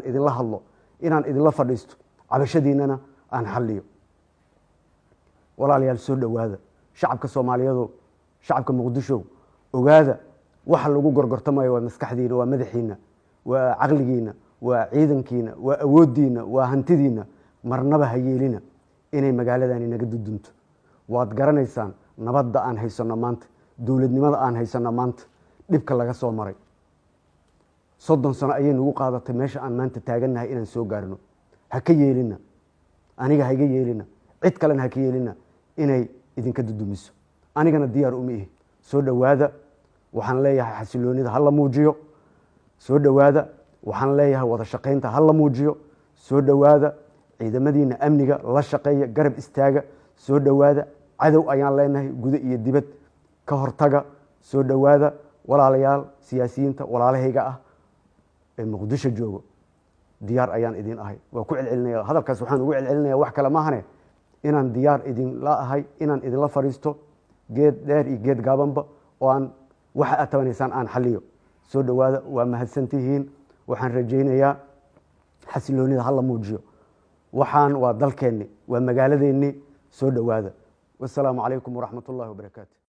idinla hadlo inaan idinla fadhiisto cabashadiinana aan xalliyo walaalayaal soo dhowaada shacabka Soomaaliyeed shacabka Muqdisho ogaada waxa lagu gorgortamayo waa maskaxdiina waa madaxiina waa aqligiina waa ciidankiina waa awoodiina waa hantidiina marnaba ha yeelina inay magaaladani naga dudunto waad garanaysaan nabadda aan haysano maanta dawladnimada aan haysano maanta dhibka laga soo maray 30 sano ayay nagu qaadatay meesha aan maanta taaganahay inaan soo gaarno ha ka yeelina aniga ha iga yeelina cid kalena ha ka yeelina inay idinka dudumiso anigana diyaar uma ihi soo dhowaada waxaan leeyahay xasiloonida hal la muujiyo soo dhowaada waxaan leeyahay wada shaqaynta hal la muujiyo soo dhowaada ciidamadiina amniga la shaqeeya garab istaaga soo dhowaada cadow ayaan leenahay gudo iyo dibad ka hortaga soo dhowaada walaalayaal siyaasiyiinta walaalahayga ah ee Muqdisho joogo diyaar ayaan idin ahay waa ku celcelinaya hadalkaas waxaan ugu celcelinaya wax kale ma ahane inaan diyaar idin la ahay inaan idin la fariisto geed dheer iyo geed gaabanba oo aan waxa aad tabanaysaan aan xalliyo soo dhowaada waa mahadsantihiin waxaan rajaynayaa xasiloonida hal la muujiyo waxaan waa dalkeenni waa magaaladeennii soo dhowaada wassalaamu calaykum waraxmatullaahi wabarakaatu